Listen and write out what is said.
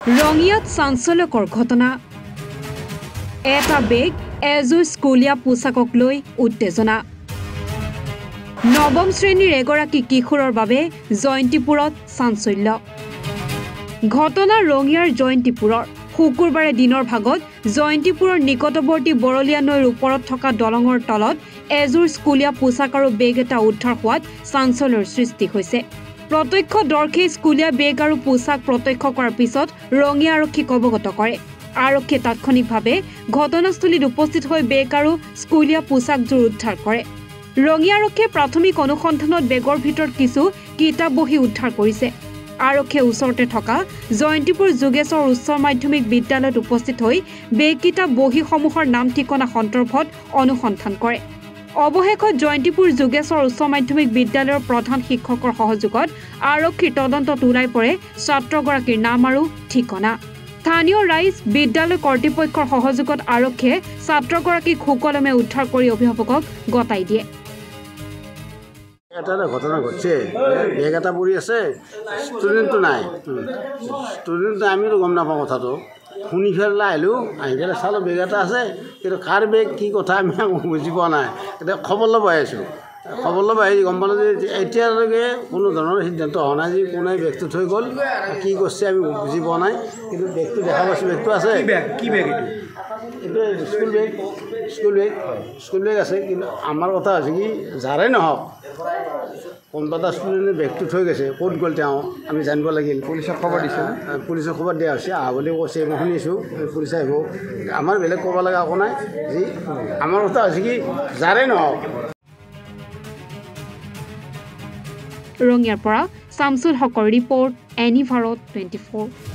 ৰঙিয়াত চাঞ্চল্যকৰ ঘটনা এটা বেগ এযোৰ স্কুলীয়া পোছাকক লৈ উত্তেজনা নৱম শ্ৰেণীৰ এগৰাকী কিশোৰৰ বাবে জয়ন্তীপুৰত চাঞ্চল্য ঘটনা ৰঙিয়াৰ জয়ন্তীপুৰৰ শুকুৰবাৰে দিনৰ ভাগত জয়ন্তীপুৰৰ নিকটৱৰ্তী বৰলীয়া নৈৰ ওপৰত থকা দলঙৰ তলত এযোৰ স্কুলীয়া পোছাক আৰু বেগ এটা উদ্ধাৰ হোৱাত চাঞ্চল্যৰ সৃষ্টি হৈছে প্ৰত্যক্ষদৰ্শীয়ে স্কুলীয়া বেগ আৰু পোছাক প্ৰত্যক্ষ কৰাৰ পিছত ৰঙিয়া আৰক্ষীক অৱগত কৰে আৰক্ষীয়ে তাৎক্ষণিকভাৱে ঘটনাস্থলীত উপস্থিত হৈ বেগ আৰু স্কুলীয়া পোছাকযোৰ উদ্ধাৰ কৰে ৰঙিয়া আৰক্ষীয়ে প্ৰাথমিক অনুসন্ধানত বেগৰ ভিতৰত কিছু কিতাপ বহি উদ্ধাৰ কৰিছে আৰক্ষীয়ে ওচৰতে থকা জয়ন্তীপুৰ যোগেশ্বৰ উচ্চ মাধ্যমিক বিদ্যালয়ত উপস্থিত হৈ বেগ কিতাপ বহিসমূহৰ নাম ঠিকনা সন্দৰ্ভত অনুসন্ধান কৰে অৱশেষত জয়ন্তীপুৰ যোগেশ্বৰ উচ্চ মাধ্যমিক বিদ্যালয়ৰ প্ৰধান শিক্ষকৰ সহযোগত আৰক্ষীৰ তদন্তত ওলাই পৰে ছাত্ৰগৰাকীৰ নাম আৰু ঠিকনা স্থানীয় ৰাইজ বিদ্যালয় কৰ্তৃপক্ষৰ সহযোগত আৰক্ষীয়ে ছাত্ৰগৰাকীক সুকলমে উদ্ধাৰ কৰি অভিভাৱকক গতাই দিয়ে এটা ঘটনা ঘটছে বেগ এটা পৰি আছে ষ্টুডেণ্টটো নাই ষ্টুডেণ্ট আমিতো গম নাপাওঁ কথাটো শুনি পেলাই আহিলোঁ আহি পেলাই চালোঁ বেগ এটা আছে কিন্তু কাৰ বেগ কি কথা আমি বুজি পোৱা নাই এতিয়া খবৰ ল'ব আহিছোঁ খবৰ ল'ব আহি গম পালোঁ যে এতিয়ালৈকে কোনো ধৰণৰ সিদ্ধান্ত হোৱা নাই যে কোনে বেগটো থৈ গ'ল কি কৰিছে আমি বুজি পোৱা নাই কিন্তু বেগটো দেখা পাইছোঁ বেগটো আছে কি বেগ এইটো স্কুল বেগ আছে কিন্তু আমাৰ কথা হৈছে কি যাৰে নহওক কোনোবা এটা ষ্টুডেণ্টে বেগটো থৈ গৈছে ক'ত গ'ল তেওঁ আমি জানিব লাগিল পুলিচক খবৰ দিছে পুলিচক খবৰ দিয়া হৈছে আহা বুলি কৈছে মই শুনিছোঁ পুলিচ আহিব আমাৰ বেলেগ ক'ব লগা একো নাই যি আমাৰ কথা হৈছে কি যাৰে নহওক ৰঙিয়াৰ পৰা শামছুল হকৰ ৰিপৰ্ট এনি ভাৰত 24